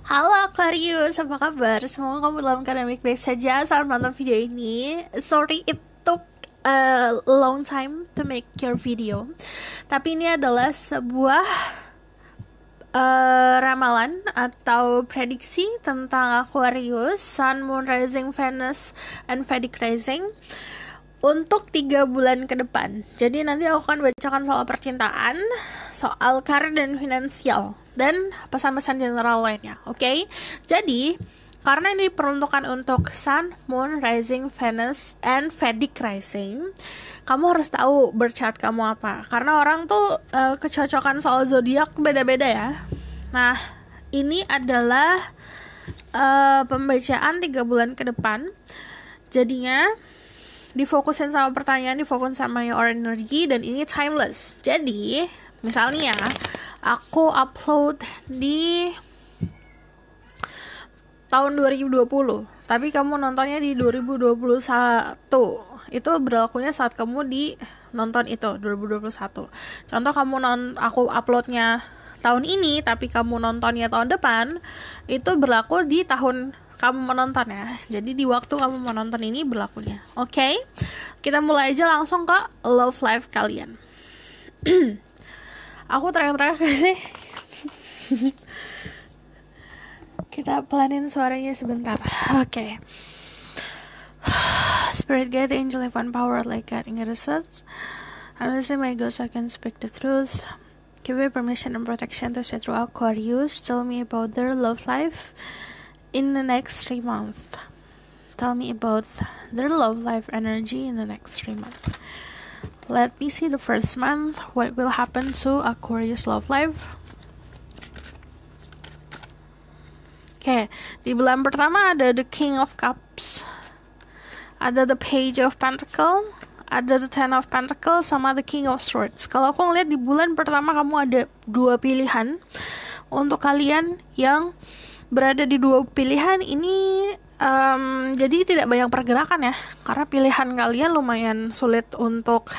Halo Aquarius, apa kabar? Semoga kamu dalam keadaan baik-baik saja saat menonton video ini. Sorry it took a long time to make your video. Tapi ini adalah sebuah ramalan atau prediksi tentang Aquarius, Sun, Moon, Rising, Venus, and Vedic Rising untuk 3 bulan ke depan. Jadi nanti aku akan bacakan soal percintaan, soal karir dan finansial, dan pesan-pesan general lainnya. Oke? Jadi karena ini diperuntukkan untuk Sun, Moon, Rising, Venus, and Vedic Rising, kamu harus tahu birth chart kamu apa. Karena orang tuh kecocokan soal zodiak beda-beda ya. Nah, ini adalah pembacaan 3 bulan ke depan. Jadinya difokusin sama pertanyaan, difokusin sama your energy, dan ini timeless. Jadi misalnya aku upload di tahun 2020, tapi kamu nontonnya di 2021, itu berlakunya saat kamu di nonton itu 2021. Contoh aku uploadnya tahun ini tapi kamu nontonnya tahun depan, itu berlaku di tahun kamu menonton ya. Jadi di waktu kamu menonton ini berlakunya. Oke? Kita mulai aja langsung ke love life kalian. Aku teriak-teriak sih. Kita pelanin suaranya sebentar. Oke. Spirit guide, angel, divine power, like guiding us. Honestly, my ghost, I can speak the truth. Give me permission and protection to say through Aquarius. Tell me about their love life in the next 3 months. Tell me about their love life energy in the next 3 months. Let me see the first month. What will happen to Aquarius love life? Okay, di bulan pertama ada the King of Cups, ada the Page of Pentacle, ada the Ten of Pentacle, sama the King of Swords. Kalau aku ngeliat di bulan pertama kamu ada 2 pilihan. Untuk kalian yang berada di 2 pilihan ini, jadi tidak banyak pergerakan ya, karena pilihan kalian lumayan sulit untuk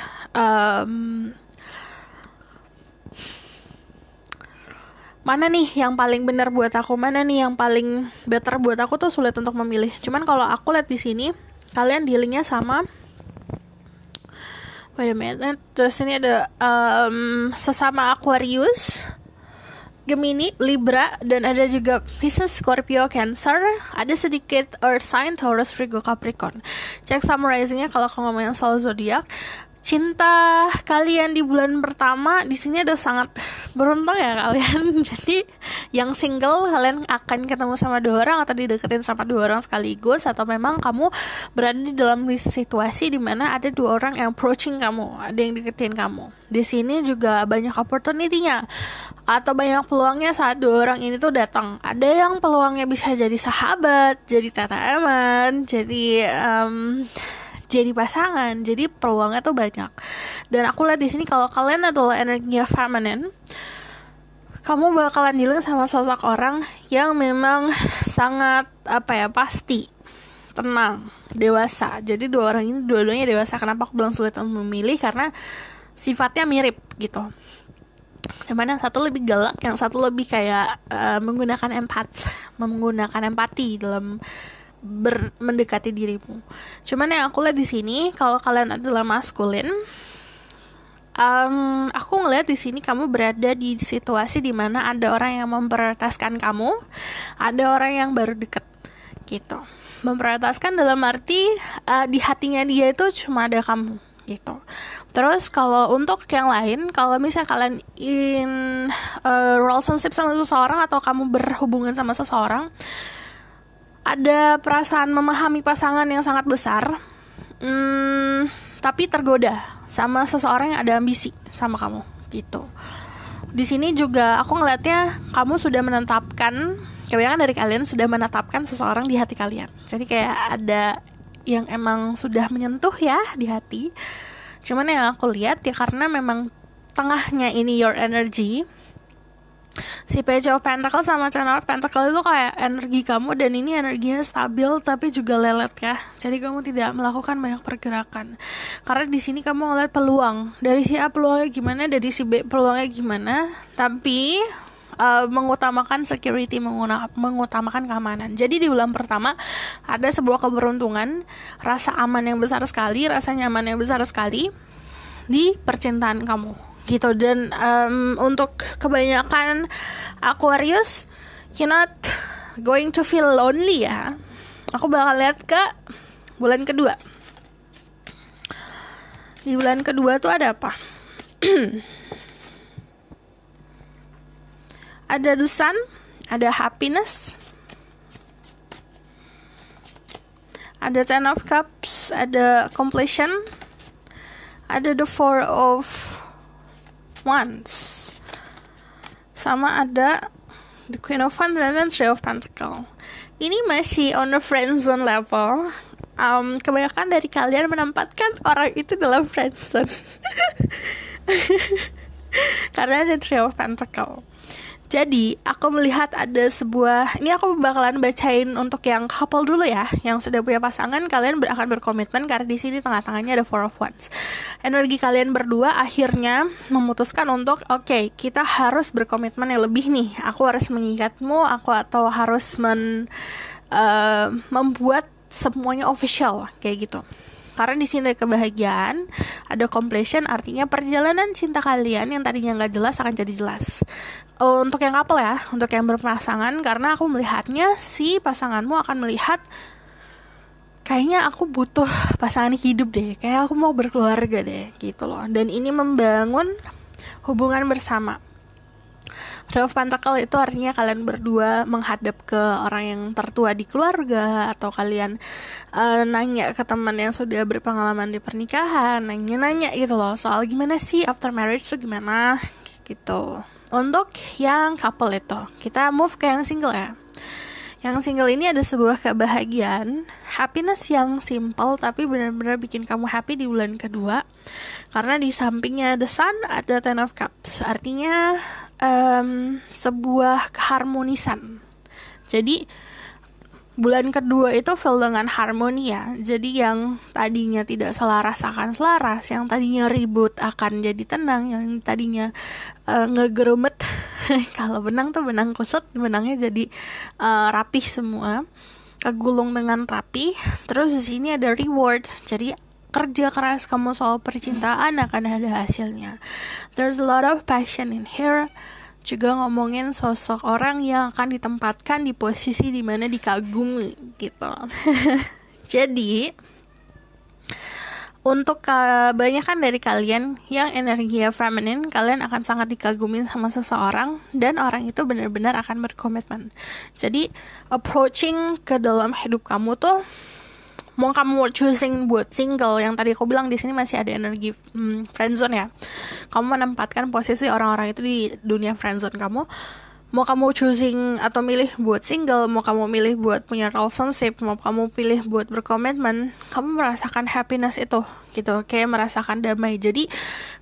mana nih yang paling benar buat aku, mana nih yang paling better buat aku, tuh sulit untuk memilih. Cuman kalau aku lihat di sini kalian dealingnya sama, wait a minute, terus ini ada sesama Aquarius, Gemini, Libra, dan ada juga Pisces, Scorpio, Cancer. Ada sedikit Earth sign, Taurus, Virgo, Capricorn. Cek summarizingnya kalau aku ngomongin soal zodiak. Cinta kalian di bulan pertama di sini ada sangat beruntung ya kalian. Jadi yang single, kalian akan ketemu sama 2 orang atau dideketin sama 2 orang sekaligus, atau memang kamu berada di dalam situasi di mana ada 2 orang yang approaching kamu, ada yang deketin kamu. Di sini juga banyak opportunity-nya atau banyak peluangnya saat 2 orang ini tuh datang. Ada yang peluangnya bisa jadi sahabat, jadi tataman, jadi pasangan. Jadi peluangnya tuh banyak. Dan aku lihat di sini kalau kalian adalah energinya feminine, kamu bakalan dealing sama sosok orang yang memang sangat pasti, tenang, dewasa. Jadi 2 orang ini dua-duanya dewasa. Kenapa aku bilang sulit untuk memilih? Karena sifatnya mirip gitu. Cuman yang satu lebih galak, yang satu lebih kayak menggunakan empati dalam mendekati dirimu. Cuman yang aku lihat di sini, kalau kalian adalah maskulin, aku ngelihat di sini kamu berada di situasi di mana ada orang yang memprioritaskan kamu, ada orang yang baru deket gitu. Memprioritaskan dalam arti di hatinya dia itu cuma ada kamu gitu. Terus kalau untuk yang lain, kalau misalnya kalian in relationship sama seseorang atau kamu berhubungan sama seseorang, ada perasaan memahami pasangan yang sangat besar, tapi tergoda sama seseorang yang ada ambisi sama kamu gitu. Di sini juga aku ngelihatnya kamu sudah menetapkan, kebanyakan dari kalian sudah menetapkan seseorang di hati kalian. Jadi kayak ada yang emang sudah menyentuh ya di hati. Cuman yang aku lihat ya, karena memang tengahnya ini your energy, si Page of Pentacle sama Ten of Pentacle itu kayak energi kamu, dan ini energinya stabil tapi juga lelet ya. Jadi kamu tidak melakukan banyak pergerakan. Karena di sini kamu ngeliat peluang. Dari si A peluangnya gimana, dari si B peluangnya gimana. Tapi mengutamakan security, mengutamakan keamanan. Jadi di bulan pertama ada sebuah keberuntungan, rasa aman yang besar sekali, rasa nyaman yang besar sekali di percintaan kamu gitu. Dan untuk kebanyakan Aquarius, you're not going to feel lonely ya. Aku bakal lihat ke bulan kedua. Di bulan kedua tuh ada apa? Ada the sun, ada happiness, ada ten of cups, ada completion, ada the four of wands, sama ada the queen of wands dan three of pentacles. Ini masih on the friend zone level. Kebanyakan dari kalian menempatkan orang itu dalam friend zone. Karena ada three of pentacles. Jadi aku melihat ada sebuah, ini aku bakalan bacain untuk yang couple dulu ya, yang sudah punya pasangan. Kalian akan berkomitmen karena di sini tengah-tengahnya ada four of wands. Energi kalian berdua akhirnya memutuskan untuk oke, kita harus berkomitmen yang lebih nih. Aku harus mengikatmu, atau harus membuat semuanya official kayak gitu. Karena di sini ada kebahagiaan, ada completion, artinya perjalanan cinta kalian yang tadinya nggak jelas akan jadi jelas. Untuk yang couple ya, untuk yang berpasangan, karena aku melihatnya si pasanganmu akan melihat kayaknya aku butuh pasangan hidup deh, kayak aku mau berkeluarga deh gitu loh. Dan ini membangun hubungan bersama. Three of Pentacles itu artinya kalian berdua menghadap ke orang yang tertua di keluarga, atau kalian nanya ke teman yang sudah berpengalaman di pernikahan, nanya gitu loh soal gimana sih after marriage tuh gimana gitu. Untuk yang couple itu, kita move ke yang single ya. Yang single ini ada sebuah kebahagiaan, happiness yang simple tapi benar-benar bikin kamu happy di bulan kedua. Karena di sampingnya the sun ada ten of cups, artinya sebuah keharmonisan. Jadi bulan kedua itu feel dengan harmoni ya. Jadi yang tadinya tidak selaras akan selaras, yang tadinya ribut akan jadi tenang, yang tadinya ngegerumet kalau benang tuh benang kusut, benangnya jadi rapih semua, kegulung dengan rapi. Terus di sini ada reward. Jadi kerja keras kamu soal percintaan akan ada hasilnya. There's a lot of passion in here. Juga ngomongin sosok orang yang akan ditempatkan di posisi dimana dikagumi gitu. Jadi untuk kebanyakan dari kalian yang energinya feminin, kalian akan sangat dikagumi sama seseorang, dan orang itu benar-benar akan berkomitmen. Jadi approaching ke dalam hidup kamu tuh, mau kamu choosing buat single, yang tadi aku bilang di sini masih ada energi friendzone ya. Kamu menempatkan posisi orang-orang itu di dunia friendzone kamu. Mau kamu choosing atau milih buat single, mau kamu milih buat punya relationship, mau kamu pilih buat berkomitmen, kamu merasakan happiness itu gitu, kayak merasakan damai. Jadi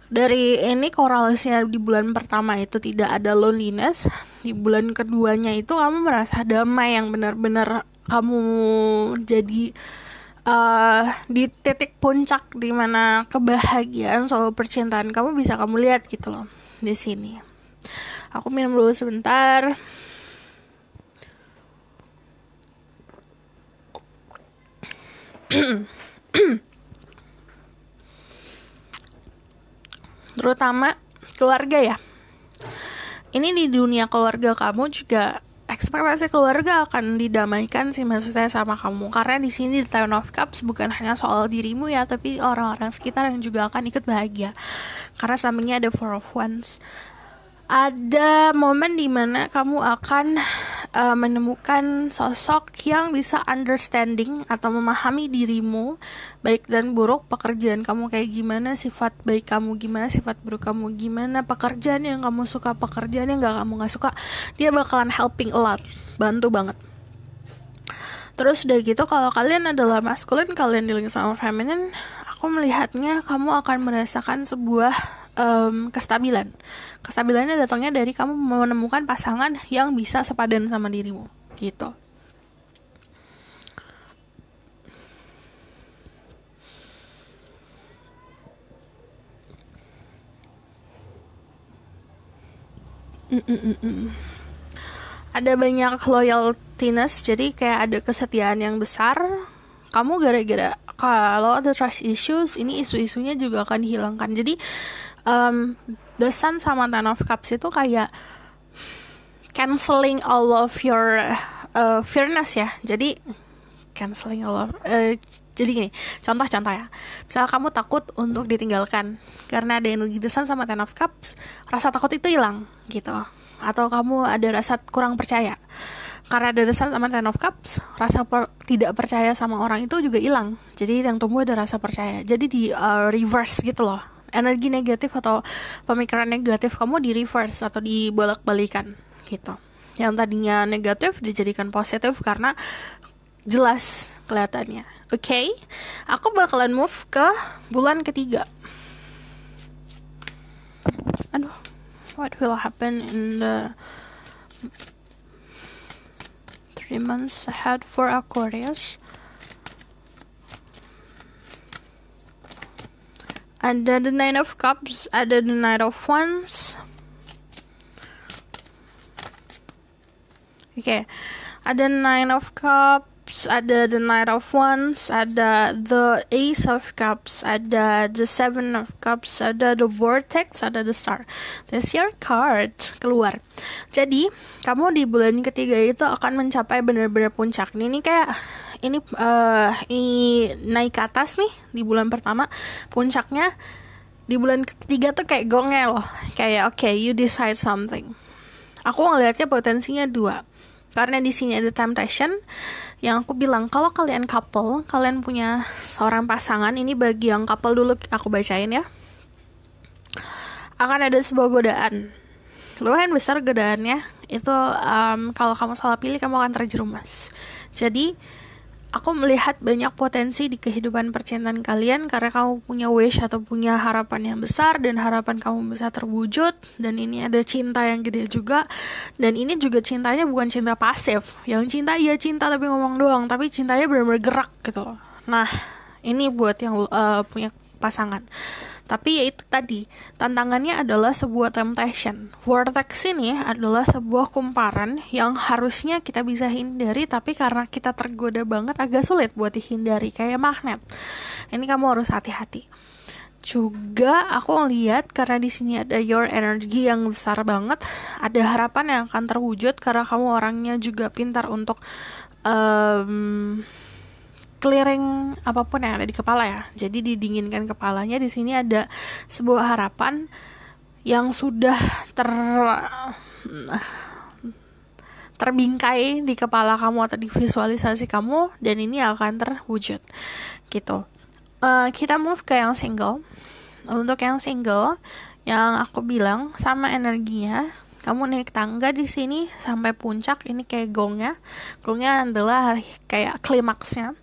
dari ini korelasinya di bulan pertama itu tidak ada loneliness, di bulan keduanya itu kamu merasa damai yang benar-benar kamu jadi di titik puncak di mana kebahagiaan soal percintaan kamu bisa kamu lihat gitu loh di sini. Aku minum dulu sebentar. Terutama keluarga ya. Ini di dunia keluarga kamu juga ekspektasi keluarga akan didamaikan sih, maksudnya sama kamu. Karena di sini di Ten of Cups bukan hanya soal dirimu ya, tapi orang-orang sekitar yang juga akan ikut bahagia. Karena sampingnya ada Four of Wands. Ada momen dimana kamu akan menemukan sosok yang bisa understanding atau memahami dirimu, baik dan buruk, pekerjaan kamu kayak gimana, sifat baik kamu gimana, sifat buruk kamu gimana, pekerjaan yang kamu suka, pekerjaan yang kamu gak suka. Dia bakalan helping a lot, bantu banget. Terus udah gitu, kalau kalian adalah maskulin, kalian dealing sama feminin, aku melihatnya kamu akan merasakan sebuah kestabilan. Kestabilannya datangnya dari kamu menemukan pasangan yang bisa sepadan sama dirimu gitu. Ada banyak loyaltiness, jadi kayak ada kesetiaan yang besar. Kamu gara-gara kalau ada trust issues, ini isu-isunya juga akan dihilangkan. Jadi the Sun sama Ten of Cups itu kayak canceling all of your fearness ya. Jadi canceling all of jadi gini, contoh ya. Misalnya kamu takut untuk ditinggalkan karena ada energi The Sun sama Ten of Cups, rasa takut itu hilang gitu. Atau kamu ada rasa kurang percaya karena ada The Sun sama Ten of Cups, rasa tidak percaya sama orang itu juga hilang. Jadi yang tumbuh ada rasa percaya. Jadi di reverse gitu loh. Energi negatif atau pemikiran negatif kamu di reverse atau dibolak-balikan gitu. Yang tadinya negatif dijadikan positif karena jelas kelihatannya. Oke, aku bakalan move ke bulan ketiga. Aduh, what will happen in the 3 months ahead for Aquarius? Ada the Nine of Cups, ada the Knight of Wands. Oke, ada Nine of Cups, ada the Knight of Wands, ada the Ace of Cups, ada the Seven of Cups, ada the Vortex, ada the Star. That's your card keluar. Jadi kamu di bulan ketiga itu akan mencapai benar-benar puncak. Ini kayak ini naik ke atas nih di bulan pertama, puncaknya di bulan ketiga tuh kayak gongnya loh, kayak okay, you decide something. Aku ngelihatnya potensinya 2, karena di sini ada temptation yang aku bilang kalau kalian couple, kalian punya seorang pasangan, ini bagi yang couple dulu aku bacain ya, akan ada sebuah godaan. Lumayan besar godaannya itu, kalau kamu salah pilih kamu akan terjerumus. Jadi aku melihat banyak potensi di kehidupan percintaan kalian karena kamu punya wish atau punya harapan yang besar dan harapan kamu bisa terwujud, dan ini ada cinta yang gede juga, dan ini juga cintanya bukan cinta pasif, yang cinta iya cinta tapi ngomong doang, tapi cintanya benar-benar gerak gitu loh. Nah ini buat yang punya pasangan. Tapi ya itu tadi, tantangannya adalah sebuah temptation. Vortex ini adalah sebuah kumparan yang harusnya kita bisa hindari, tapi karena kita tergoda banget agak sulit buat dihindari, kayak magnet. Ini kamu harus hati-hati. Juga aku lihat karena di sini ada your energy yang besar banget, ada harapan yang akan terwujud karena kamu orangnya juga pintar untuk clearing apapun yang ada di kepala ya. Jadi didinginkan kepalanya. Di sini ada sebuah harapan yang sudah terbingkai di kepala kamu atau di visualisasi kamu, dan ini akan terwujud gitu. Kita move ke yang single. Untuk yang single, yang aku bilang sama energinya, kamu naik tangga di sini sampai puncak. Ini kayak gongnya adalah kayak klimaksnya.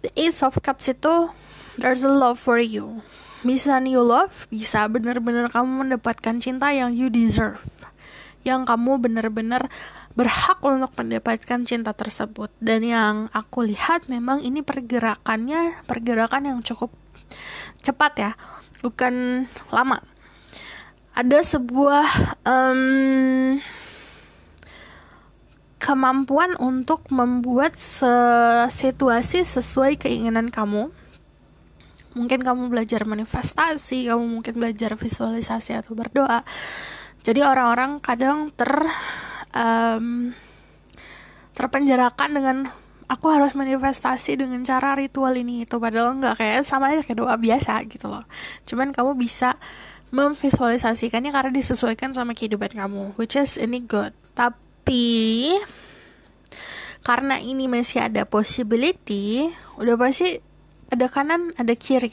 The Ace of Cups itu, there's a love for you. Bisa new love, bisa benar-benar kamu mendapatkan cinta yang you deserve, yang kamu benar-benar berhak untuk mendapatkan cinta tersebut. Dan yang aku lihat memang ini pergerakan yang cukup cepat ya, bukan lama. Ada sebuah kemampuan untuk membuat situasi sesuai keinginan kamu. Mungkin kamu belajar manifestasi, kamu mungkin belajar visualisasi atau berdoa. Jadi orang-orang kadang terpenjarakan dengan aku harus manifestasi dengan cara ritual ini itu, padahal enggak, kayak sama aja kayak doa biasa gitu loh. Cuman kamu bisa memvisualisasikannya karena disesuaikan sama kehidupan kamu, which is ini good. Tapi karena ini masih ada possibility, udah pasti ada kanan ada kiri,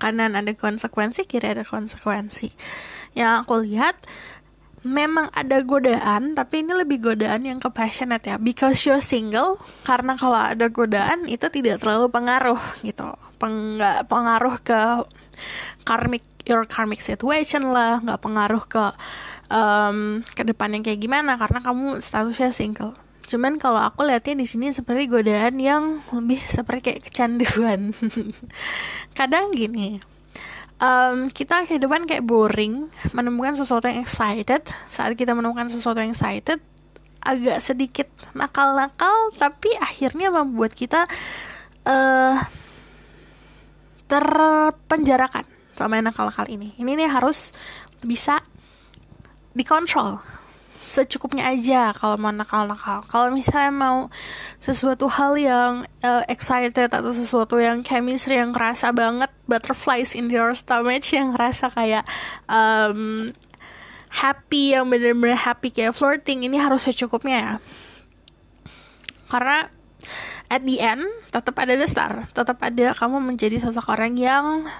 kanan ada konsekuensi, kiri ada konsekuensi. Yang aku lihat memang ada godaan, tapi ini lebih godaan yang ke passionate ya, because you're single. Karena kalau ada godaan itu tidak terlalu pengaruh gitu, pengaruh ke your karmic situation lah, nggak pengaruh ke depan yang kayak gimana karena kamu statusnya single. Cuman kalau aku lihatnya di sini seperti godaan yang lebih seperti kayak kecanduan. Kadang gini, kita kehidupan kayak boring. Menemukan sesuatu yang excited. Saat kita menemukan sesuatu yang excited, agak sedikit nakal-nakal, tapi akhirnya membuat kita terpenjarakan sama yang nakal-nakal ini. Ini nih harus bisa dikontrol secukupnya aja kalau mau nakal-nakal. Kalau misalnya mau sesuatu hal yang excited atau sesuatu yang chemistry yang ngerasa banget butterflies in your stomach, yang ngerasa kayak happy, yang bener-bener happy kayak flirting, ini harus secukupnya ya. Karena at the end tetap ada the star, tetap ada kamu menjadi sosok orang yang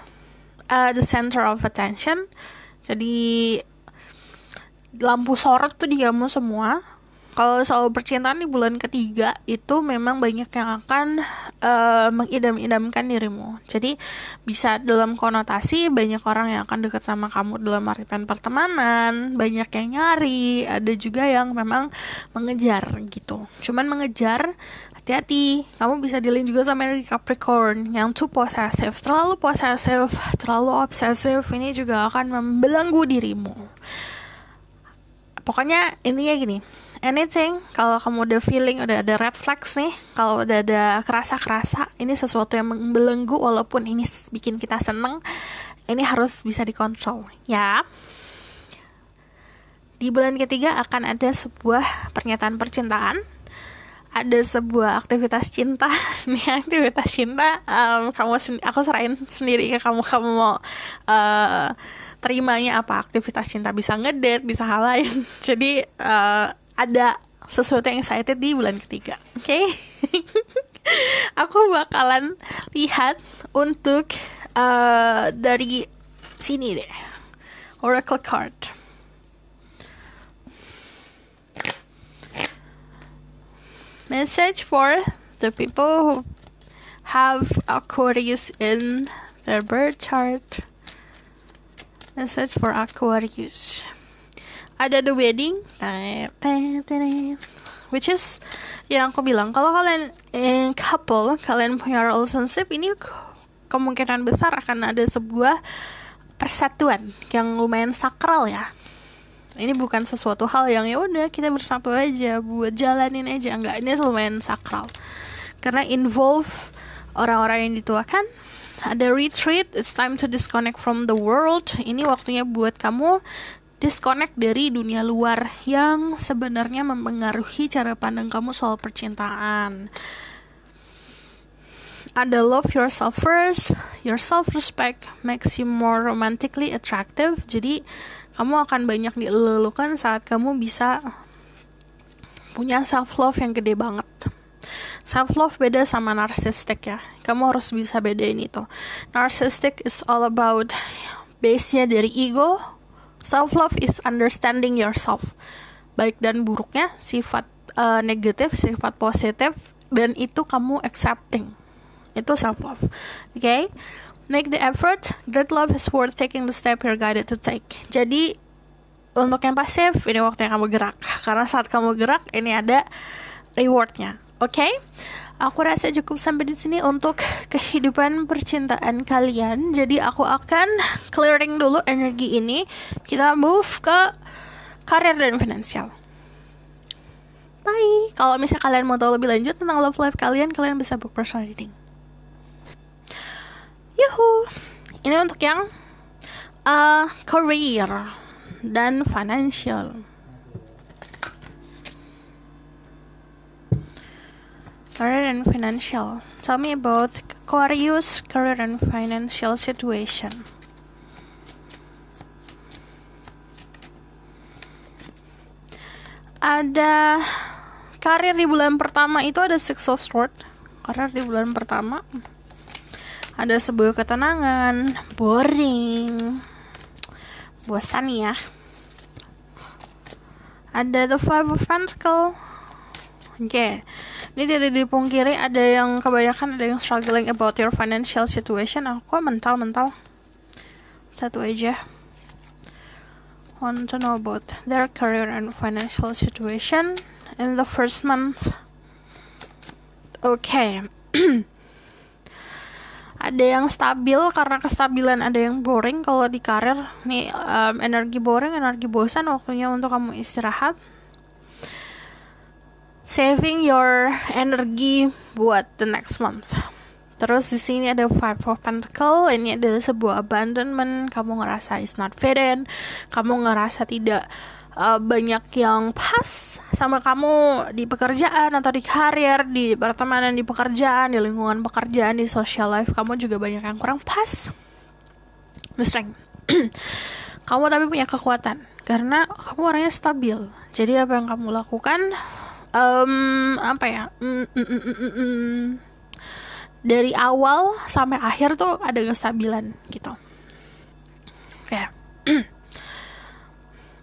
the center of attention. Jadi lampu sorot tuh di kamu semua. Kalau soal percintaan di bulan ketiga itu memang banyak yang akan mengidam-idamkan dirimu. Jadi bisa dalam konotasi banyak orang yang akan dekat sama kamu dalam artian pertemanan, banyak yang nyari, ada juga yang memang mengejar gitu. Cuman mengejar, hati-hati, kamu bisa dealing juga sama energi Capricorn yang too possessive. Terlalu possessive, terlalu obsessive, ini juga akan membelenggu dirimu. Pokoknya intinya gini, anything, kalau kamu udah feeling, udah ada red flags nih, kalau udah ada kerasa-kerasa, ini sesuatu yang membelenggu walaupun ini bikin kita seneng, ini harus bisa dikontrol, ya. Di bulan ketiga akan ada sebuah pernyataan percintaan, ada sebuah aktivitas cinta. Nih aktivitas cinta, aku serahin sendiri ke kamu mau terimanya apa. Aktivitas cinta bisa ngedate, bisa hal lain. Jadi ada sesuatu yang excited di bulan ketiga, oke? Aku bakalan lihat untuk dari sini deh, Oracle card. Message for the people who have Aquarius in their birth chart. Message for Aquarius. Ada the wedding, which is yang aku bilang, kalau kalian couple, kalian punya relationship, ini kemungkinan besar akan ada sebuah persatuan yang lumayan sakral ya. Ini bukan sesuatu hal yang ya udah kita bersatu aja buat jalanin aja, enggak, ini lumayan sakral karena involve orang-orang yang dituakan. Ada retreat, it's time to disconnect from the world. Ini waktunya buat kamu disconnect dari dunia luar yang sebenarnya mempengaruhi cara pandang kamu soal percintaan. Ada love yourself first, your self-respect makes you more romantically attractive. Jadi kamu akan banyak dilulukan saat kamu bisa punya self-love yang gede banget. Self-love beda sama narcissistic ya. Kamu harus bisa bedain itu. Narcissistic is all about base-nya dari ego. Self-love is understanding yourself. Baik dan buruknya, sifat negatif, sifat positif, dan itu kamu accepting. Itu self-love. Okay? Make the effort. Great love is worth taking the step you're guided to take. Jadi untuk yang pasif, ini waktu yang kamu gerak. Karena saat kamu gerak, ini ada rewardnya. Oke? Aku rasa cukup sampai di sini untuk kehidupan percintaan kalian. Jadi aku akan clearing dulu energi ini. Kita move ke karir dan finansial. Bye. Kalau misalnya kalian mau tahu lebih lanjut tentang love life kalian bisa book personal reading. Yuhu. Ini untuk yang career dan financial. Career and financial. Tell me about Aquarius career and financial situation. Ada karir di bulan pertama itu ada Six of Swords. Karir di bulan pertama ada sebuah ketenangan, boring, bosan ya. Ada the Five of Pentacles. Oke, ini tidak dipungkiri ada yang kebanyakan, ada yang struggling about your financial situation. Aku mental satu aja. Want to know about their career and financial situation in the first month. Okay. ada yang stabil karena kestabilan, ada yang boring. Kalau di karir nih, energi boring, energi bosan, waktunya untuk kamu istirahat. Saving your energy buat the next month. Terus di sini ada Five of Pentacles. Ini adalah sebuah abandonment. Kamu ngerasa is not fit in. Kamu ngerasa tidak banyak yang pas sama kamu di pekerjaan atau di karir, di pertemanan, di pekerjaan, di lingkungan pekerjaan, di social life. Kamu juga banyak yang kurang pas. The strength. Kamu tapi punya kekuatan karena kamu orangnya stabil. Jadi apa yang kamu lakukan, dari awal sampai akhir tuh ada kestabilan gitu. Oke.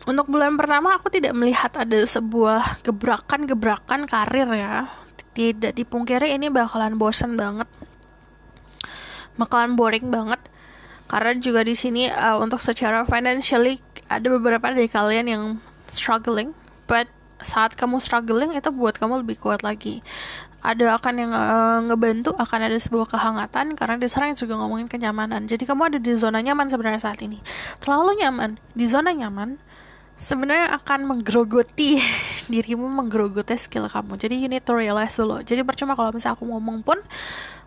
Untuk bulan pertama aku tidak melihat ada sebuah gebrakan karir ya. Tidak dipungkiri ini bakalan bosan banget, bakalan boring banget. Karena juga di sini untuk secara financially ada beberapa dari kalian yang struggling, but saat kamu struggling itu buat kamu lebih kuat lagi. Ada akan yang ngebantu, akan ada sebuah kehangatan, karena diserang juga ngomongin kenyamanan. Jadi kamu ada di zona nyaman sebenarnya saat ini. Terlalu nyaman. Di zona nyaman sebenarnya akan menggerogoti dirimu, menggerogoti skill kamu. Jadi you need to realize dulu. Jadi percuma kalau misalnya aku ngomong pun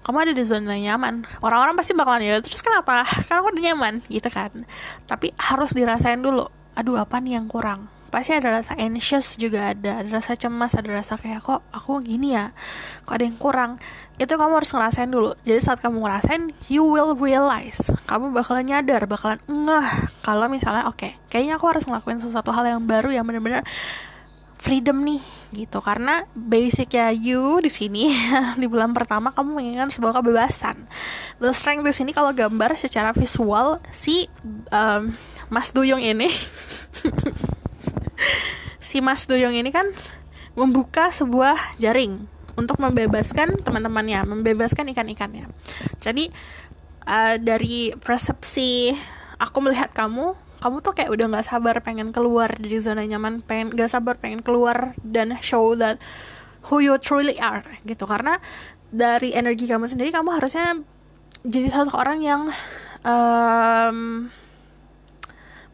kamu ada di zona nyaman, orang-orang pasti bakalan ya terus kenapa, karena aku udah nyaman gitu kan. Tapi harus dirasain dulu, aduh apa nih yang kurang. Pasti ada rasa anxious juga, ada rasa cemas, ada rasa kayak kok aku gini ya, kok ada yang kurang. Itu kamu harus ngerasain dulu. Jadi saat kamu ngerasain, you will realize, kamu bakalan nyadar, bakalan ngeh kalau misalnya oke, kayaknya aku harus ngelakuin sesuatu hal yang baru yang benar-benar freedom nih gitu. Karena basicnya you di sini di bulan pertama kamu menginginkan sebuah kebebasan. The strength di sini kalau gambar secara visual si Mas Duyung ini si Mas Duyung ini kan membuka sebuah jaring untuk membebaskan teman-temannya, membebaskan ikan-ikannya. Jadi dari persepsi aku melihat kamu tuh kayak udah gak sabar pengen keluar dari zona nyaman, gak sabar pengen keluar dan show that who you truly are gitu. Karena dari energi kamu sendiri, kamu harusnya jadi satu orang yang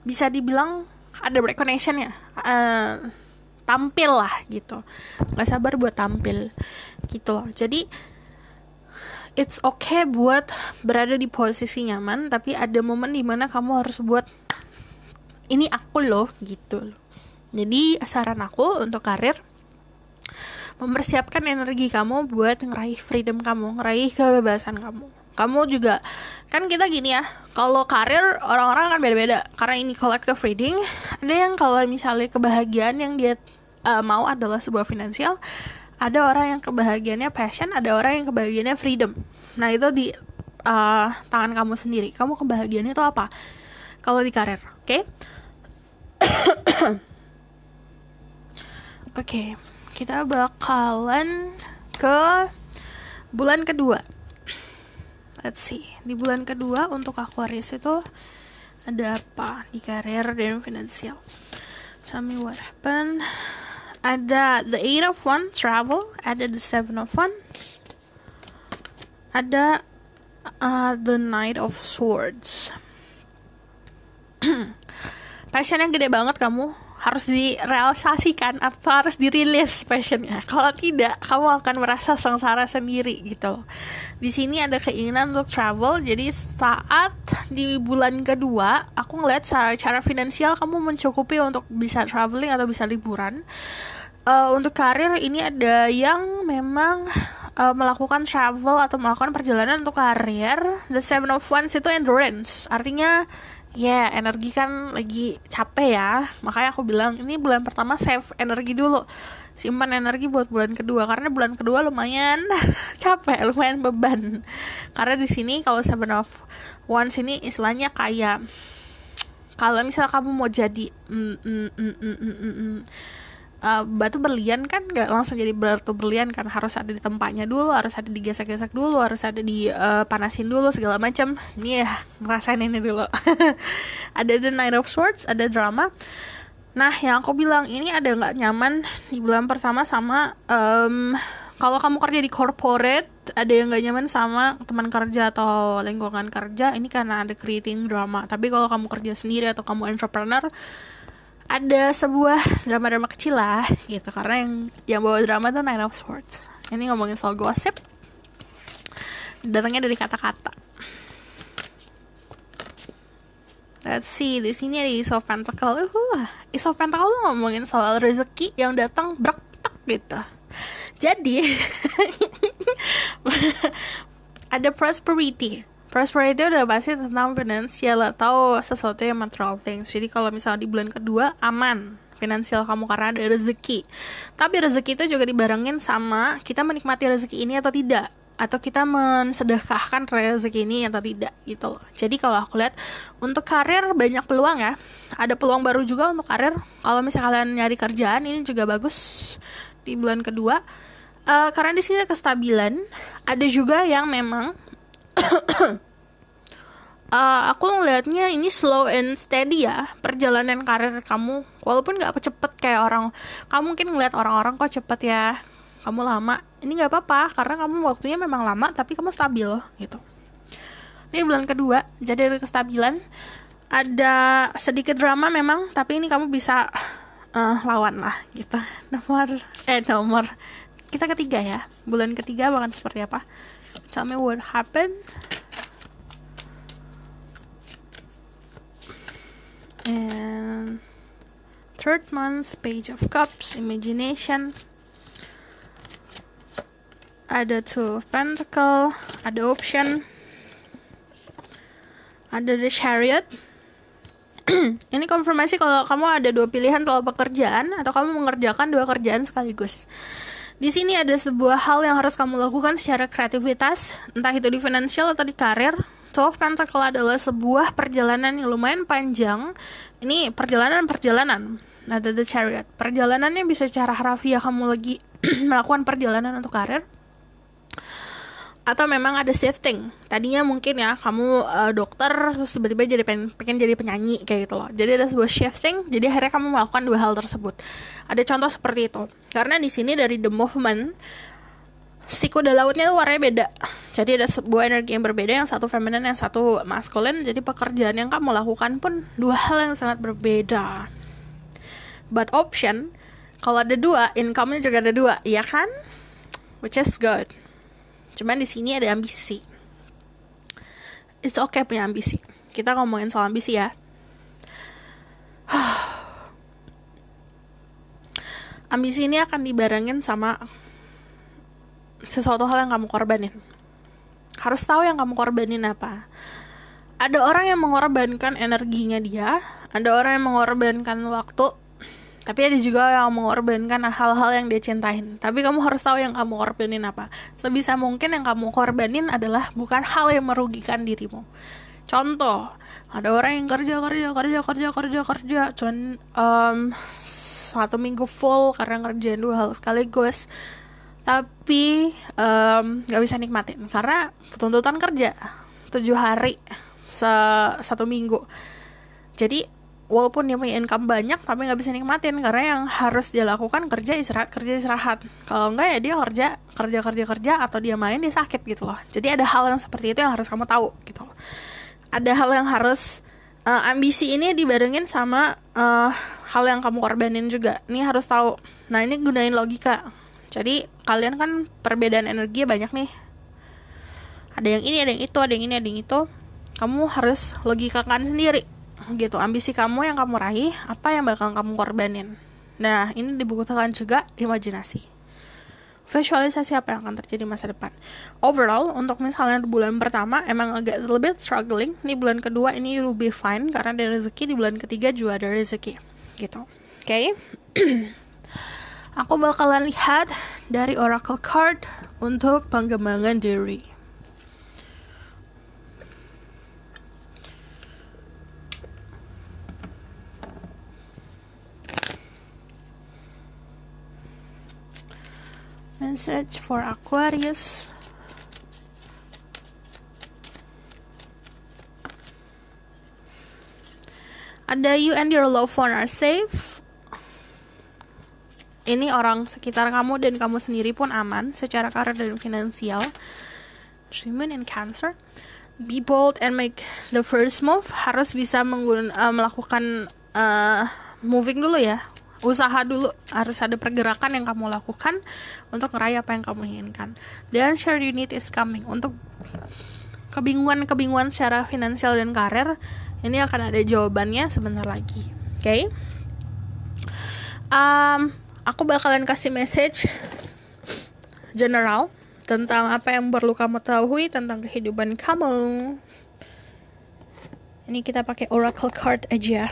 bisa dibilang ada recognition ya, tampil lah gitu, gak sabar buat tampil gitu. Jadi it's okay buat berada di posisi nyaman, tapi ada momen dimana kamu harus buat ini aku loh gitu. Jadi saran aku untuk karir, mempersiapkan energi kamu buat ngeraih freedom kamu, ngeraih kebebasan kamu. Kamu juga, kan kita gini ya, kalau karir orang-orang kan beda-beda. Karena ini collective reading, ada yang kalau misalnya kebahagiaan yang dia mau adalah sebuah finansial, ada orang yang kebahagiaannya passion, ada orang yang kebahagiaannya freedom. Nah itu di tangan kamu sendiri. Kamu kebahagiaannya itu apa kalau di karir, oke? Oke, kita bakalan ke bulan kedua. Let's see, di bulan kedua untuk Aquarius itu ada apa di karir dan finansial? Tell me what happened. Ada the 8 of Wands, travel. Ada the 7 of Wands. Ada the Knight of Swords. Passion yang gede banget kamu, harus direalisasikan atau harus dirilis passionnya. Kalau tidak, kamu akan merasa sengsara sendiri gitu. Di sini ada keinginan untuk travel. Jadi saat di bulan kedua, aku ngeliat cara finansial kamu mencukupi untuk bisa traveling atau bisa liburan. Untuk karir ini ada yang memang melakukan travel atau melakukan perjalanan untuk karir. The 7 of Wands itu endurance, artinya energi kan lagi capek ya. Makanya aku bilang ini bulan pertama save energi dulu, simpan energi buat bulan kedua, karena bulan kedua lumayan capek, lumayan beban. Karena di sini kalau 7 of Wands ini istilahnya kayak kalau misal kamu mau jadi batu berlian kan gak langsung jadi batu berlian kan, harus ada di tempatnya dulu, harus ada digesek-gesek dulu, harus ada dipanasin dulu segala macam. Ini ya ngerasain ini dulu. Ada the Knight of Swords, ada drama. Nah yang aku bilang ini ada gak nyaman di bulan pertama sama kalau kamu kerja di corporate, ada yang gak nyaman sama teman kerja atau lingkungan kerja, ini karena ada creating drama. Tapi kalau kamu kerja sendiri atau kamu entrepreneur, ada sebuah drama-drama kecil lah gitu. Karena yang bawa drama tuh Nine of Swords. Ini ngomongin soal gosip, datangnya dari kata-kata. Let's see, di sini ada Ace of Pentacle. Ace of Pentacle tuh ngomongin soal rezeki yang datang brak-tak gitu. Jadi ada prosperity. Prosperity udah pasti tentang finansial atau sesuatu yang material things. Jadi kalau misalnya di bulan kedua aman finansial kamu karena ada rezeki. Tapi rezeki itu juga dibarengin sama kita menikmati rezeki ini atau tidak, atau kita mensedekahkan rezeki ini atau tidak gitu loh. Jadi kalau aku lihat untuk karir banyak peluang ya. Ada peluang baru juga untuk karir. Kalau misalnya kalian nyari kerjaan, ini juga bagus di bulan kedua. Karena di sini ada kestabilan. Ada juga yang memang aku ngelihatnya ini slow and steady ya perjalanan karir kamu. Walaupun gak cepet kayak orang. Kamu mungkin ngeliat orang-orang kok cepet ya, kamu lama. Ini gak apa-apa karena kamu waktunya memang lama tapi kamu stabil gitu. Ini bulan kedua, jadi ada kestabilan. Ada sedikit drama memang, tapi ini kamu bisa lawan lah gitu. Nomor kita ketiga ya. Bulan ketiga bakal seperti apa? Tell me what happened. And third month, Page of Cups, Imagination. Ada Two of Pentacle, ada Option, ada The Chariot. Ini konfirmasi kalau kamu ada dua pilihan soal pekerjaan atau kamu mengerjakan dua kerjaan sekaligus. Di sini ada sebuah hal yang harus kamu lakukan secara kreativitas, entah itu di finansial atau di karir. Two of Pentacle adalah sebuah perjalanan yang lumayan panjang. Ini perjalanan. Ada The Chariot. Perjalanannya bisa secara harafiah kamu lagi melakukan perjalanan untuk karir. Atau memang ada shifting. Tadinya mungkin ya kamu dokter terus tiba-tiba jadi pengen jadi penyanyi kayak gitu loh. Jadi ada sebuah shifting. Jadi akhirnya kamu melakukan dua hal tersebut. Ada contoh seperti itu. Karena di sini dari The Movement, si kuda lautnya tuh warnanya beda. Jadi ada sebuah energi yang berbeda, yang satu feminin, yang satu maskulin. Jadi pekerjaan yang kamu lakukan pun dua hal yang sangat berbeda. But Option, kalau ada dua, income-nya juga ada dua, iya kan? Which is good. Cuman di sini ada ambisi. It's okay punya ambisi. Kita ngomongin soal ambisi ya. Ambisi ini akan dibarengin sama sesuatu hal yang kamu korbanin. Harus tahu yang kamu korbanin apa. Ada orang yang mengorbankan energinya dia, ada orang yang mengorbankan waktu, tapi ada juga yang mengorbankan hal-hal yang dia cintain. Tapi kamu harus tahu yang kamu korbanin apa. Sebisa mungkin yang kamu korbanin adalah bukan hal yang merugikan dirimu. Contoh, ada orang yang kerja, cuman 1 minggu full karena ngerjain 2 hal sekaligus, tapi gak bisa nikmatin karena tuntutan kerja 7 hari 1 minggu. Jadi walaupun dia punya income banyak tapi gak bisa nikmatin karena yang harus dia lakukan kerja istirahat. Kalau enggak ya dia kerja atau dia main dia sakit gitu loh. Jadi ada hal yang seperti itu yang harus kamu tahu gitu loh. Ada hal yang harus ambisi ini dibarengin sama hal yang kamu korbanin juga. Ini harus tahu. Nah ini gunain logika. Jadi kalian kan perbedaan energi banyak nih. Ada yang ini, ada yang itu, ada yang ini, ada yang itu. Kamu harus logikakan sendiri gitu. Ambisi kamu yang kamu raih, apa yang bakal kamu korbanin. Nah ini dibukukan juga imajinasi. Visualisasi apa yang akan terjadi masa depan. Overall untuk misalnya di bulan pertama emang agak lebih struggling. Di bulan kedua ini you'll be fine karena ada rezeki. Di bulan ketiga juga ada rezeki gitu. Oke. Aku bakalan lihat dari Oracle Card untuk pengembangan diri. Message for Aquarius. Ada you and your loved one are safe. ini orang sekitar kamu dan kamu sendiri pun aman secara karir dan finansial. Moon in Cancer, be bold and make the first move. Harus bisa melakukan moving dulu ya, usaha dulu, harus ada pergerakan yang kamu lakukan untuk meraih apa yang kamu inginkan. Dan share unit is coming. Untuk kebingungan secara finansial dan karir, ini akan ada jawabannya sebentar lagi. Oke? Aku bakalan kasih message general tentang apa yang perlu kamu ketahui tentang kehidupan kamu. Ini kita pakai oracle card aja.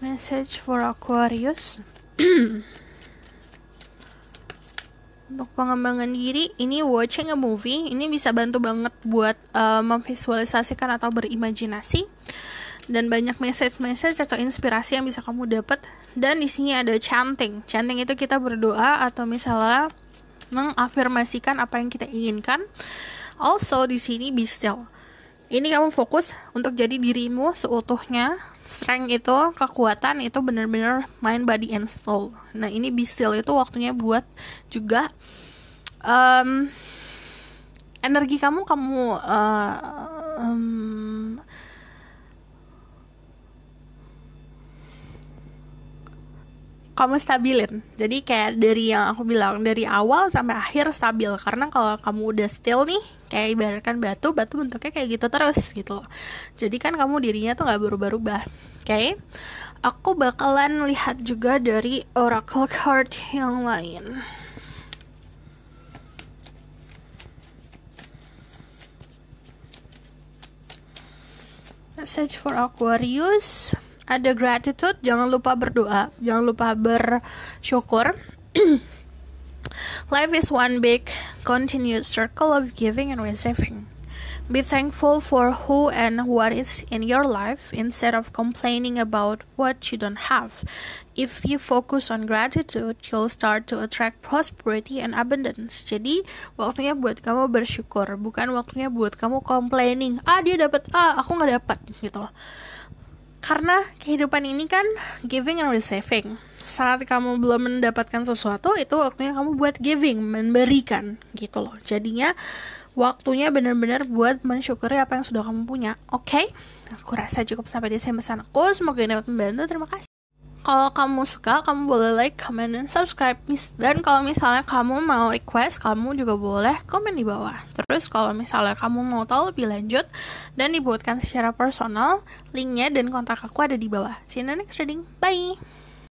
Message for Aquarius. Untuk pengembangan diri, ini watching a movie, ini bisa bantu banget buat memvisualisasikan atau berimajinasi. Dan banyak message atau inspirasi yang bisa kamu dapat. Dan di sini ada chanting. Chanting itu kita berdoa atau misalnya mengafirmasikan apa yang kita inginkan. Also di sini be still. Ini kamu fokus untuk jadi dirimu seutuhnya. Strength itu, kekuatan itu benar-benar mind, body, and soul. Nah ini be still itu waktunya buat juga energi kamu stabilin. Jadi kayak dari yang aku bilang, dari awal sampai akhir stabil. Karena kalau kamu udah still nih, kayak ibaratkan batu bentuknya kayak gitu terus gitu loh. Jadi kan kamu dirinya tuh gak berubah-ubah. Oke? Aku bakalan lihat juga dari oracle card yang lain. Message for Aquarius. Ada gratitude, jangan lupa berdoa, jangan lupa bersyukur. Life is one big continuous circle of giving and receiving. Be thankful for who and what is in your life instead of complaining about what you don't have. If you focus on gratitude, you'll start to attract prosperity and abundance. Jadi, waktunya buat kamu bersyukur, bukan waktunya buat kamu complaining. Dia dapat, aku nggak dapat gitu. Karena kehidupan ini kan giving and receiving. Saat kamu belum mendapatkan sesuatu, itu waktunya kamu buat giving, memberikan gitu loh. Jadinya waktunya benar-benar buat mensyukuri apa yang sudah kamu punya. Oke? Aku rasa cukup sampai di sini pesan aku. Semoga ini dapat membantu. Terima kasih. Kalau kamu suka, kamu boleh like, comment, dan subscribe. Dan kalau misalnya kamu mau request, kamu juga boleh komen di bawah. Terus kalau misalnya kamu mau tahu lebih lanjut dan dibuatkan secara personal, linknya dan kontak aku ada di bawah. See you in the next reading. Bye!